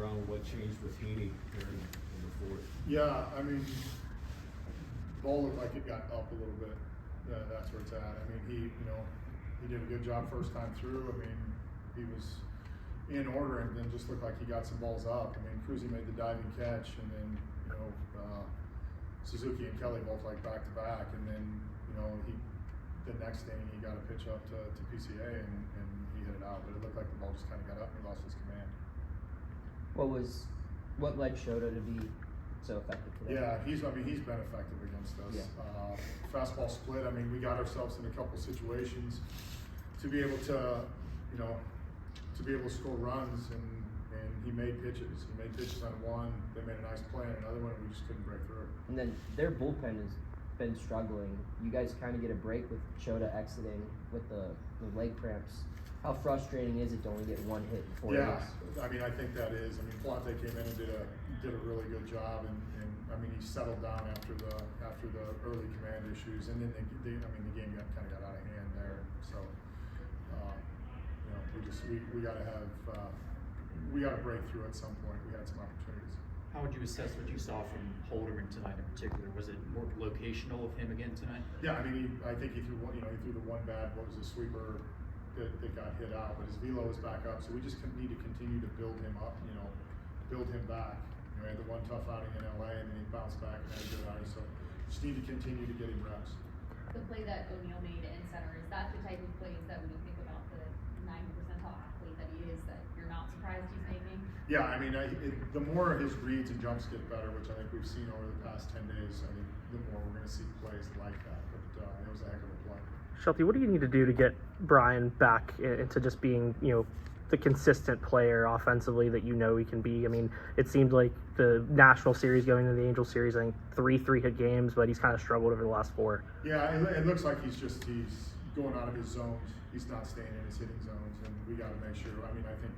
around what changed with Heaney here in the fourth. Yeah, I mean, ball looked like it got up a little bit. Yeah, that's where it's at. I mean, he did a good job first time through. I mean, he was in order and then just looked like he got some balls up. I mean, Cruzy made the diving catch, and then Suzuki and Kelly both like back to back, and then the next inning he got a pitch up to PCA and he hit it out, but it looked like the ball just kind of got up and he lost his command. What led Shota to be so effective today? Yeah, he's been effective against us. Yeah. Fastball split. I mean, we got ourselves in a couple situations to be able to, score runs, and he made pitches. He made pitches on one. They made a nice play on another one, and we just couldn't break through. And then their bullpen has been struggling. You guys kind of get a break with Shota exiting with the leg cramps. How frustrating is it to only get one hit in 4 innings? I mean, I think that is. I mean, Plante came in and did a really good job, and I mean, he settled down after the early command issues, and then the game kind of got out of hand there. So, we got to break through at some point. We had some opportunities. How would you assess what you saw from Holderman tonight in particular? Was it more locational of him again tonight? Yeah, I mean, I think he threw the one bad, what was the sweeper that got hit out, but his velo is back up, so we just need to continue to build him up, build him back. He had the one tough outing in LA, and then he bounced back and had a good outing, so just need to continue to get him reps. The play that O'Neal made in center, is that the type of plays that when you think about the 90 percentile athlete that he is, that you're not surprised he's making? Yeah, I mean, the more his reads and jumps get better, which I think we've seen over the past 10 days, I think the more we're going to see plays like that. But it was a heck of a play. Shelton, what do you need to do to get Brian back into just being, the consistent player offensively that he can be? I mean, it seemed like the National Series going into the Angel Series, I think 3 3-hit games, but he's kind of struggled over the last 4. Yeah, it looks like he's going out of his zones. He's not staying in his hitting zones, and we got to make sure. I mean, I think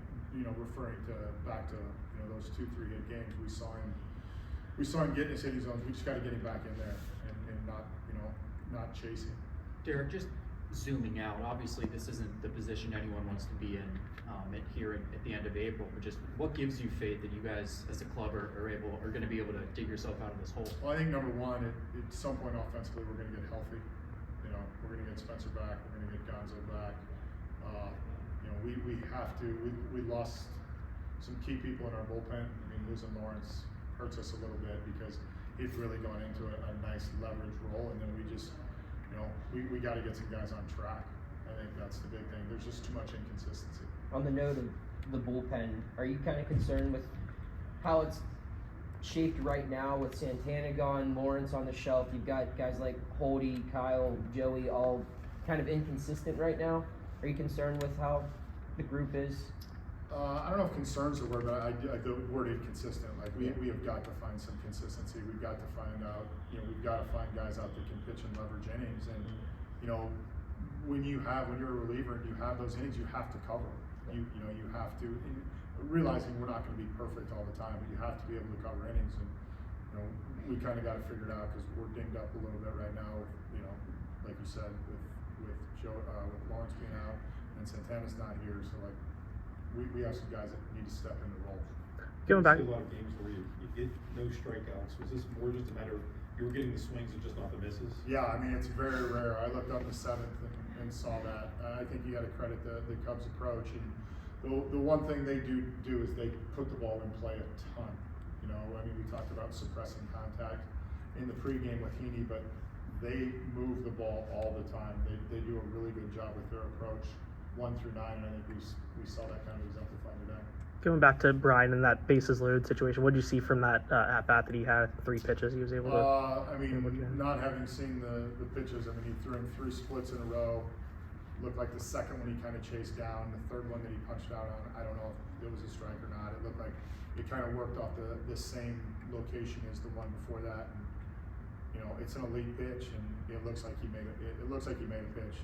referring back to those 2 3-hit games, we saw him get in his hitting zones. We just got to get him back in there and not chasing. Derek, just zooming out, obviously this isn't the position anyone wants to be in here at the end of April, but just what gives you faith that you guys as a club are going to be able to dig yourself out of this hole? Well, I think number one, at some point offensively, we're going to get healthy. We're going to get Spencer back. We're going to get Gonzo back. We have to. We lost some key people in our bullpen. I mean, losing Lawrence hurts us a little bit because he's really gone into a nice leverage role, and then we just, we got to get some guys on track. I think that's the big thing. There's just too much inconsistency. On the note of the bullpen, are you kind of concerned with how it's shaped right now with Santana gone, Lawrence on the shelf? You've got guys like Holdy, Kyle, Joey, all kind of inconsistent right now. Are you concerned with how the group is? I don't know if concern's the word, but the word inconsistent. Like we have got to find some consistency. We've got to find out. We've got to find guys out that can pitch and leverage innings. And when you're a reliever and you have those innings, you have to cover. You have to. Realizing we're not going to be perfect all the time, but you have to be able to cover innings. And we kind of got to figure it out because we're dinged up a little bit right now. With, like you said, with Lawrence being out and Santana's not here, so like. We have some guys that need to step into roles. Going back. A lot of games where you get no strikeouts. Was this more just a matter of you were getting the swings and just not the misses? Yeah, I mean, it's very rare. I looked up the 7th and saw that. I think you got to credit the Cubs' approach. And the one thing they do is they put the ball in play a ton. I mean, we talked about suppressing contact in the pregame with Heaney, but they move the ball all the time. They do a really good job with their approach. 1 through 9, and I think we saw that kind of exemplified today. Going back to Brian in that bases loaded situation, what did you see from that at bat that he had? 3 pitches he was able to. I mean, not having seen the pitches, I mean, he threw him 3 splits in a row. Looked like the second one he kind of chased down. The third one that he punched out on, I don't know if it was a strike or not. It looked like it kind of worked off the same location as the one before that. And, it's an elite pitch, and it looks like he made it. It looks like he made a pitch.